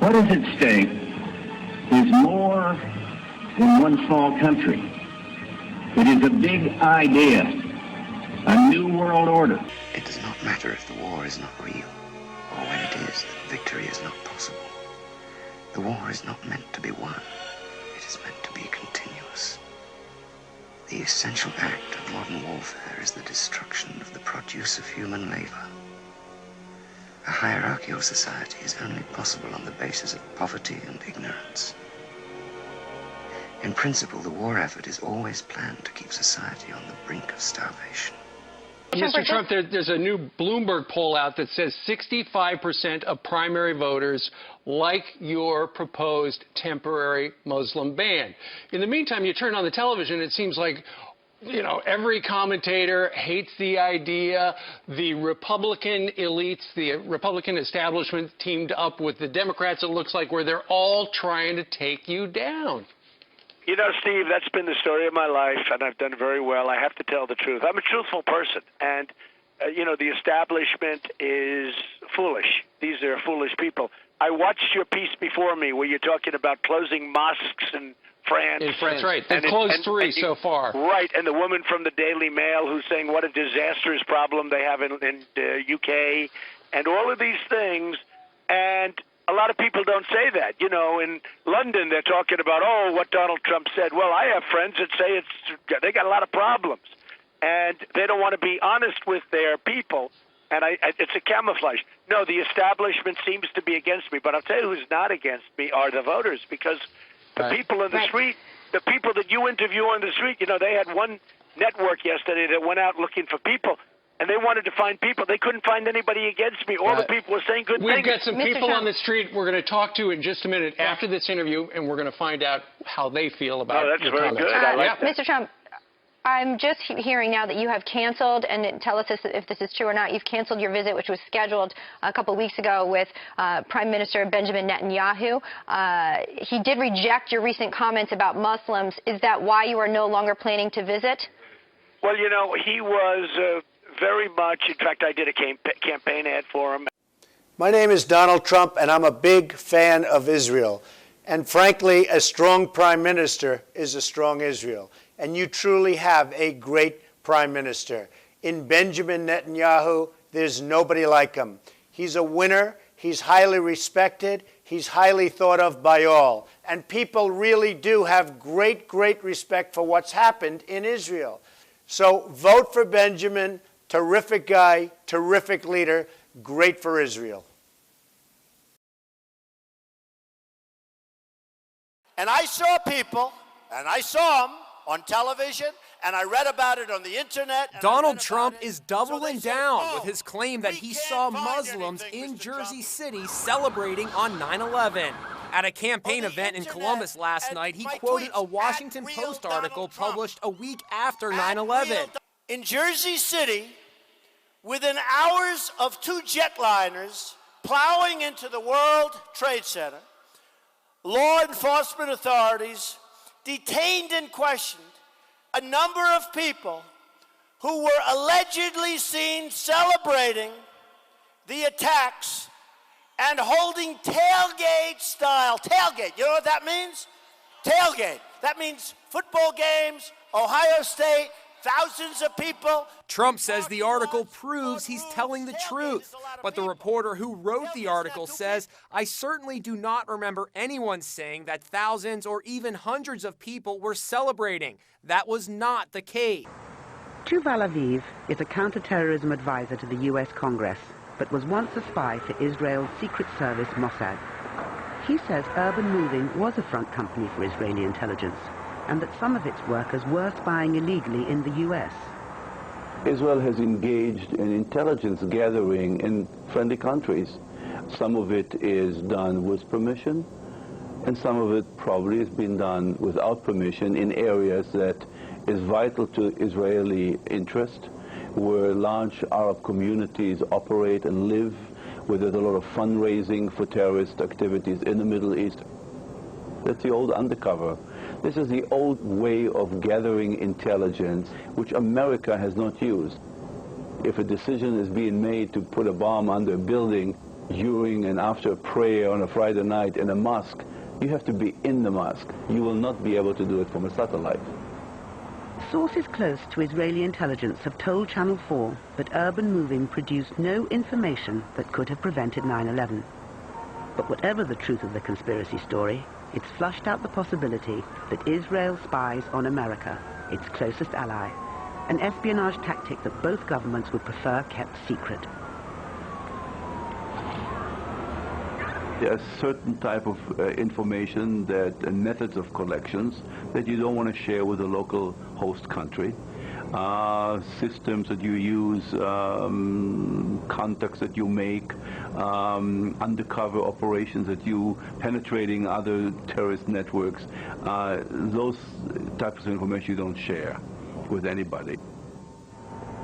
What is at stake is more than one small country. It is a big idea, a new world order. It does not matter if the war is not real, or when it is, that victory is not possible. The war is not meant to be won. It is meant to be continuous. The essential act of modern warfare is the destruction of the produce of human labor. A hierarchical society is only possible on the basis of poverty and ignorance. In principle, the war effort is always planned to keep society on the brink of starvation. Mr. Trump, there's a new Bloomberg poll out that says 65% of primary voters like your proposed temporary Muslim ban. In the meantime, you turn on the television, it seems like, you know, every commentator hates the idea. The Republican elites, the Republican establishment teamed up with the Democrats, it looks like, where they're all trying to take you down. You know, Steve, that's been the story of my life, and I've done very well. I have to tell the truth. I'm a truthful person, and, you know, the establishment is foolish. These are foolish people. I watched your piece before me where you're talking about closing mosques in France. In France, right. They've closed three so far. Right, and the woman from the Daily Mail who's saying what a disastrous problem they have in UK, and all of these things, and a lot of people don't say that. You know, in London, they're talking about, oh, what Donald Trump said. Well, I have friends that say they got a lot of problems, and they don't want to be honest with their people, and it's a camouflage. No, the establishment seems to be against me, but I'll tell you who's not against me are the voters, because the people in the street, the people that you interview on the street, you know, they had one network yesterday that went out looking for people. And they wanted to find people. They couldn't find anybody against me. All the people were saying good things. We've got some people on the street we're going to talk to in just a minute after this interview, and we're going to find out how they feel about it. Oh, that's very good. I like that. Mr. Trump, I'm just hearing now that you have canceled, and tell us if this is true or not, you've canceled your visit, which was scheduled a couple of weeks ago with Prime Minister Benjamin Netanyahu. He did reject your recent comments about Muslims. Is that why you are no longer planning to visit? Well, you know, he was very much, in fact, I did a campaign ad for him. My name is Donald Trump, and I'm a big fan of Israel. And frankly, a strong prime minister is a strong Israel. And you truly have a great prime minister. In Benjamin Netanyahu, there's nobody like him. He's a winner. He's highly respected. He's highly thought of by all. And people really do have great, great respect for what's happened in Israel. So vote for Benjamin. Terrific guy, terrific leader, great for Israel. And I saw people, and I saw them on television, and I read about it on the internet. Donald Trump is doubling down with his claim that he saw Muslims in Jersey City celebrating on 9/11. At a campaign event in Columbus last night, he quoted a Washington Post article published a week after 9/11. In Jersey City, within hours of two jetliners plowing into the World Trade Center, law enforcement authorities detained and questioned a number of people who were allegedly seen celebrating the attacks and holding tailgate style. Tailgate, you know what that means? Tailgate. That means football games, Ohio State, thousands of people. Trump says the article proves he's telling the truth. But the reporter who wrote the article says, I certainly do not remember anyone saying that thousands or even hundreds of people were celebrating. That was not the case. Tuval Aviv is a counterterrorism advisor to the U.S. Congress, but was once a spy for Israel's Secret Service Mossad. He says Urban Moving was a front company for Israeli intelligence, and that some of its workers were spying illegally in the U.S. Israel has engaged in intelligence gathering in friendly countries. Some of it is done with permission, and some of it probably has been done without permission in areas that is vital to Israeli interest, where large Arab communities operate and live, where there's a lot of fundraising for terrorist activities in the Middle East. That's the old undercover. This is the old way of gathering intelligence, which America has not used. If a decision is being made to put a bomb under a building, during and after prayer on a Friday night in a mosque, you have to be in the mosque. You will not be able to do it from a satellite. Sources close to Israeli intelligence have told Channel 4 that urban moving produced no information that could have prevented 9/11. But whatever the truth of the conspiracy story, it's flushed out the possibility that Israel spies on America, its closest ally, an espionage tactic that both governments would prefer kept secret. There are certain type of information that methods of collections that you don't want to share with the local host country. Systems that you use, contacts that you make, undercover operations that you penetrating other terrorist networks. Those types of information you don't share with anybody.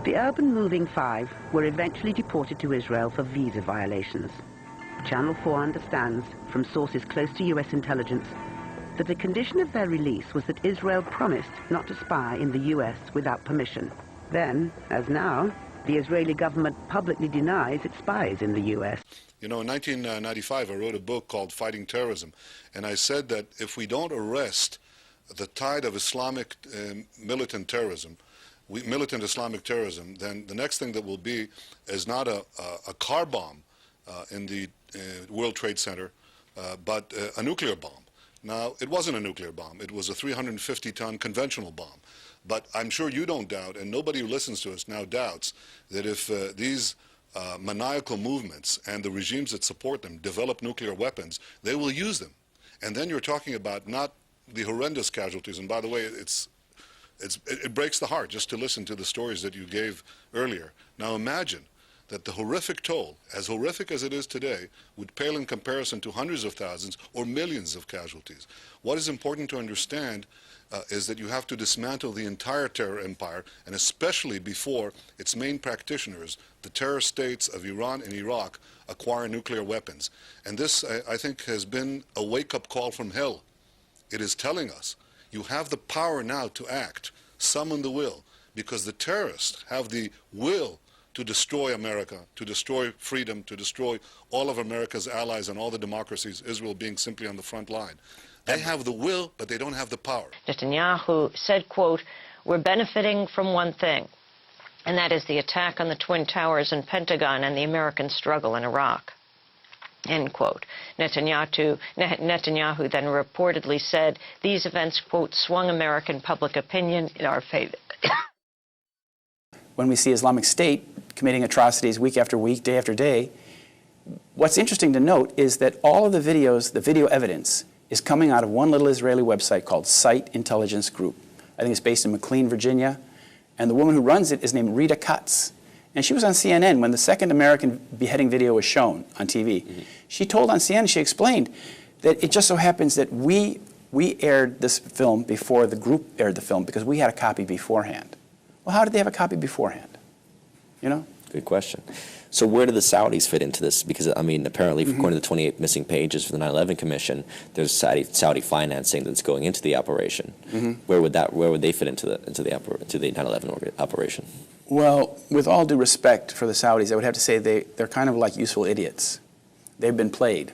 The urban moving five were eventually deported to Israel for visa violations. Channel 4 understands, from sources close to U.S. intelligence, that the condition of their release was that Israel promised not to spy in the U.S. without permission. Then, as now, the Israeli government publicly denies it spies in the U.S. You know, in 1995, I wrote a book called Fighting Terrorism, and I said that if we don't arrest the tide of Islamic militant terrorism, militant Islamic terrorism, then the next thing that will be is not a car bomb in the World Trade Center, but a nuclear bomb. Now, it wasn't a nuclear bomb. It was a 350-ton conventional bomb. But I'm sure you don't doubt, and nobody who listens to us now doubts, that if these maniacal movements and the regimes that support them develop nuclear weapons, they will use them. And then you're talking about not the horrendous casualties. And by the way, it breaks the heart just to listen to the stories that you gave earlier. Now imagine that the horrific toll, as horrific as it is today, would pale in comparison to hundreds of thousands or millions of casualties. What is important to understand is that you have to dismantle the entire terror empire, and especially before its main practitioners, the terror states of Iran and Iraq, acquire nuclear weapons. And this, I think, has been a wake-up call from hell. It is telling us, you have the power now to act, summon the will, because the terrorists have the will to destroy America, to destroy freedom, to destroy all of America's allies and all the democracies, Israel being simply on the front line. They have the will, but they don't have the power. Netanyahu said, quote, "We're benefiting from one thing, and that is the attack on the Twin Towers and Pentagon and the American struggle in Iraq." End quote. Netanyahu then reportedly said these events, quote, "swung American public opinion in our favor." When we see Islamic State committing atrocities week after week, day after day, what's interesting to note is that all of the videos, the video evidence, is coming out of one little Israeli website called Site Intelligence Group. I think it's based in McLean, Virginia, and the woman who runs it is named Rita Katz. And she was on CNN when the second American beheading video was shown on TV. Mm-hmm. She told on CNN, she explained that it just so happens that we aired this film before the group aired the film because we had a copy beforehand. Well, how did they have a copy beforehand? You know? Good question. So where do the Saudis fit into this? Because, I mean, apparently, according to the 28 missing pages for the 9/11 Commission, there's Saudi financing that's going into the operation. Where would they fit into the 9/11 operation? Well, with all due respect for the Saudis, I would have to say they're kind of like useful idiots. They've been played.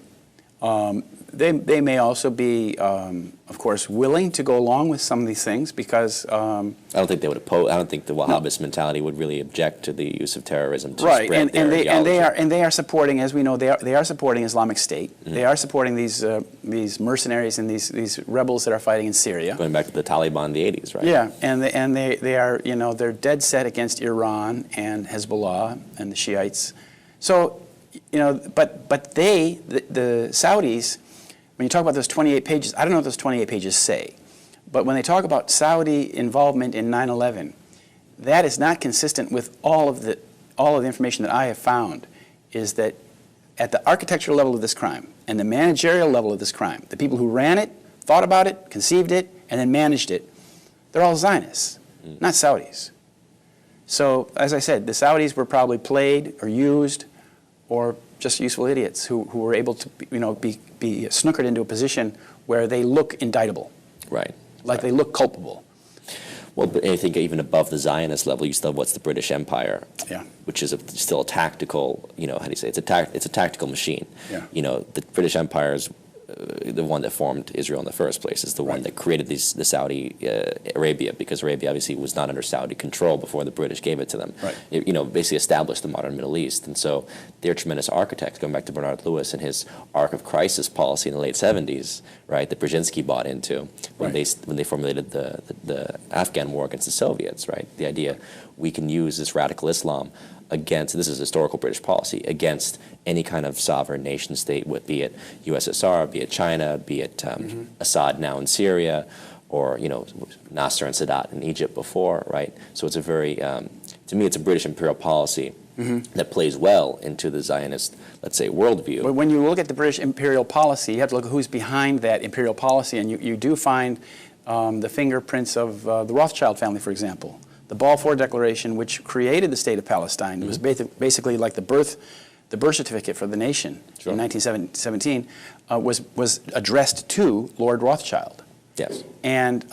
They may also be, of course, willing to go along with some of these things because I don't think they would oppose. I don't think the Wahhabist mentality would really object to the use of terrorism to right, spread their ideology. and they are supporting, as we know, they are supporting Islamic State. They are supporting these mercenaries and these rebels that are fighting in Syria. Going back to the Taliban in the 80s, right? Yeah, and they are, you know, they're dead set against Iran and Hezbollah and the Shiites. So, you know, but the Saudis. When you talk about those 28 pages, I don't know what those 28 pages say, but when they talk about Saudi involvement in 9/11, that is not consistent with all of the information that I have found, is that at the architectural level of this crime and the managerial level of this crime, the people who ran it, thought about it, conceived it, and then managed it, they're all Zionists, not Saudis. So, as I said, the Saudis were probably played or used or just useful idiots who were able to, you know, be snookered into a position where they look indictable. Right. Like they look culpable. Well, but I think even above the Zionist level, you still have what's the British Empire, Yeah. which is still a tactical, you know, how do you say, it's a tactical machine. Yeah. You know, the British Empire is the one that formed Israel in the first place, is the one that created the Saudi Arabia, because Arabia obviously was not under Saudi control before the British gave it to them. Right. It, you know, basically established the modern Middle East. And so they're tremendous architects, going back to Bernard Lewis and his arc of crisis policy in the late 70s, right, that Brzezinski bought into when they formulated the Afghan war against the Soviets, right? The idea we can use this radical Islam against, this is historical British policy, against any kind of sovereign nation state, be it USSR, be it China, be it Assad now in Syria, or, you know, Nasser and Sadat in Egypt before, right? So it's a very, to me, it's a British imperial policy that plays well into the Zionist, let's say, worldview. But when you look at the British imperial policy, you have to look at who's behind that imperial policy, and you do find the fingerprints of the Rothschild family, for example. The Balfour Declaration, which created the state of Palestine, was basically like the birth certificate for the nation in 1917, was addressed to Lord Rothschild. Yes. And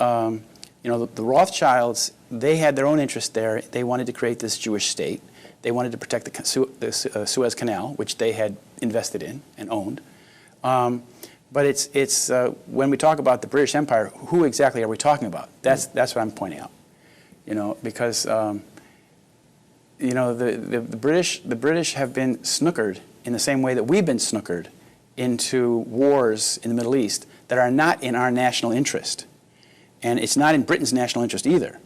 you know, the Rothschilds, they had their own interest there. They wanted to create this Jewish state. They wanted to protect the Suez Canal, which they had invested in and owned. But it's when we talk about the British Empire, who exactly are we talking about? That's what I'm pointing out. You know, because you know, the British have been snookered in the same way that we've been snookered into wars in the Middle East that are not in our national interest, and it's not in Britain's national interest either.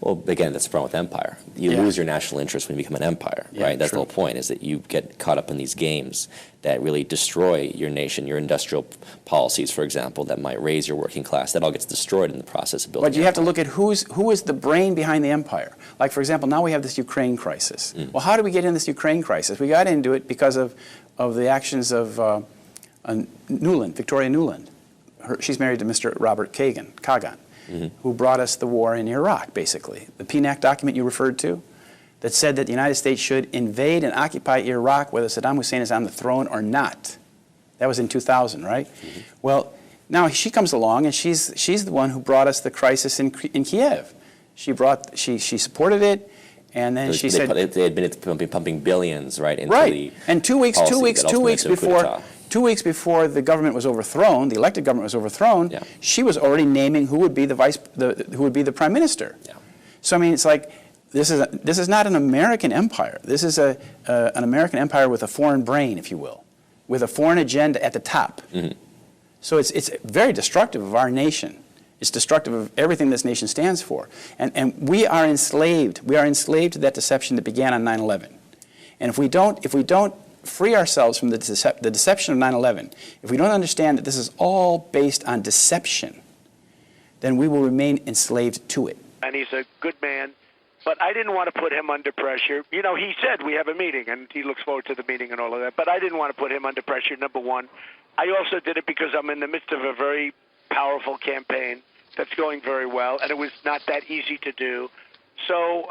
Well, again, that's the problem with empire. You lose your national interest when you become an empire, right? That's the whole point, is that you get caught up in these games that really destroy your nation, your industrial policies, for example, that might raise your working class. That all gets destroyed in the process of building. But you have to look at who is the brain behind the empire. Like, for example, now we have this Ukraine crisis. Well, how did we get in this Ukraine crisis? We got into it because of the actions of Nuland, Victoria Nuland. She's married to Mr. Robert Kagan. Who brought us the war in Iraq, basically. The PNAC document you referred to that said that the United States should invade and occupy Iraq whether Saddam Hussein is on the throne or not. That was in 2000, right? Well, now she comes along and she's the one who brought us the crisis in Kiev. She supported it, and then she said they had been pumping billions right into the and 2 weeks before the government was overthrown, the elected government was overthrown, she was already naming who would be the prime minister. So I mean, it's like this is not an American empire. This is an American empire with a foreign brain, if you will, with a foreign agenda at the top. So it's very destructive of our nation. It's destructive of everything this nation stands for. And we are enslaved. We are enslaved to that deception that began on 9/11. And if we don't free ourselves from the deception of 9/11, if we don't understand that this is all based on deception, then we will remain enslaved to it. And he's a good man, but I didn't want to put him under pressure. You know, he said we have a meeting, and he looks forward to the meeting and all of that, but I didn't want to put him under pressure, number one. I also did it because I'm in the midst of a very powerful campaign that's going very well, and it was not that easy to do. So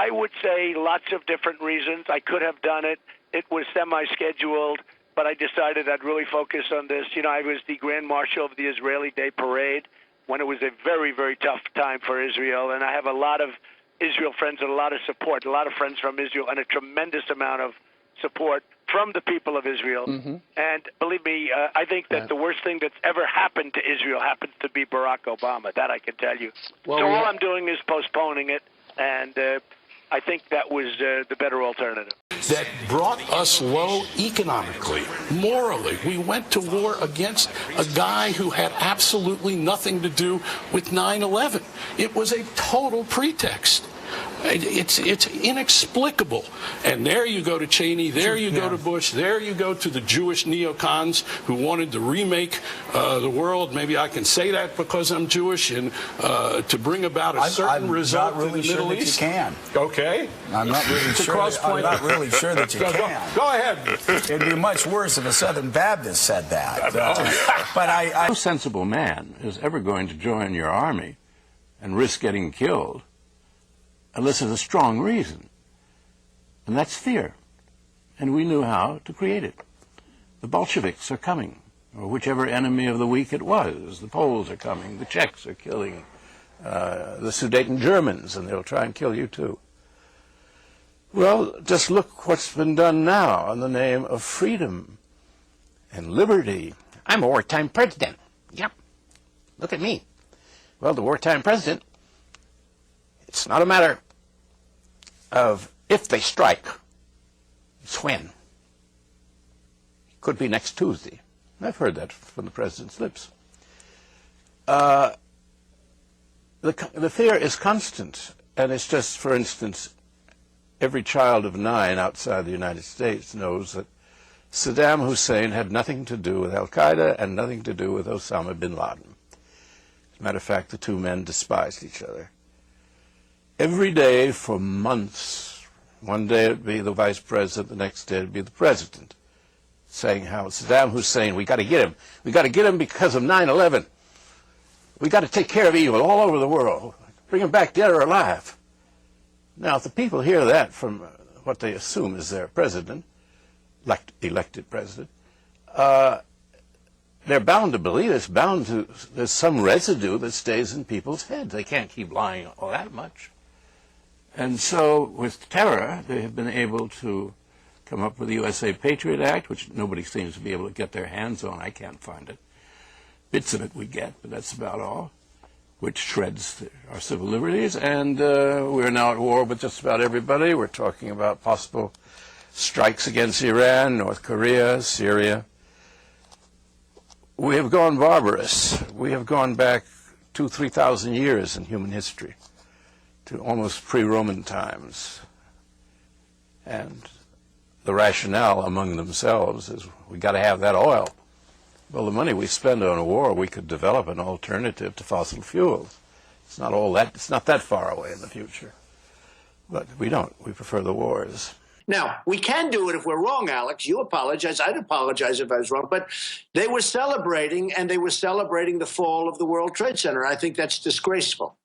I would say lots of different reasons. I could have done it. It was semi-scheduled, but I decided I'd really focus on this. You know, I was the Grand Marshal of the Israeli Day Parade when it was a very, very tough time for Israel, and I have a lot of Israel friends and a lot of support, a lot of friends from Israel, and a tremendous amount of support from the people of Israel. And believe me, I think that the worst thing that's ever happened to Israel happens to be Barack Obama. That I can tell you. Well, so all I'm doing is postponing it, and I think that was the better alternative. That brought us low economically, morally. We went to war against a guy who had absolutely nothing to do with 9/11. It was a total pretext. It's inexplicable. And there you go to Cheney, there you go to Bush, there you go to the Jewish neocons who wanted to remake the world. Maybe I can say that because I'm Jewish, and to bring about a certain result in the Middle East. You can. Okay. I'm not really sure. I'm not really sure that you can. Go ahead. It'd be much worse if a Southern Baptist said that. But no sensible man is ever going to join your army and risk getting killed unless there's a strong reason. And that's fear. And we knew how to create it. The Bolsheviks are coming, or whichever enemy of the week it was. The Poles are coming. The Czechs are killing the Sudeten Germans, and they'll try and kill you too. Well, just look what's been done now in the name of freedom and liberty. I'm a wartime president. Yep. Look at me. Well, the wartime president, it's not a matter of if they strike, it's when. Could be next Tuesday. I've heard that from the president's lips. The fear is constant, and it's just, for instance, every child of 9 outside the United States knows that Saddam Hussein had nothing to do with Al-Qaeda and nothing to do with Osama bin Laden. As a matter of fact, the two men despised each other. Every day for months, one day it would be the vice president, the next day it would be the president, saying how Saddam Hussein, we got to get him. We got to get him because of 9/11. We got to take care of evil all over the world. Bring him back dead or alive. Now, if the people hear that from what they assume is their president, elected president, they're bound to believe it's bound to, there's some residue that stays in people's heads. They can't keep lying all that much. And so with terror, they have been able to come up with the USA Patriot Act, which nobody seems to be able to get their hands on. I can't find it. Bits of it we get, but that's about all, which shreds our civil liberties. And we're now at war with just about everybody. We're talking about possible strikes against Iran, North Korea, Syria. We have gone barbarous. We have gone back 2,000–3,000 years in human history to almost pre-Roman times. And the rationale among themselves is we got to have that oil. Well, the money we spend on a war, we could develop an alternative to fossil fuels. It's not all that, it's not that far away in the future. But we don't. We prefer the wars. Now, we can do it if we're wrong, Alex. You apologize. I'd apologize if I was wrong. But they were celebrating, and they were celebrating the fall of the World Trade Center. I think that's disgraceful.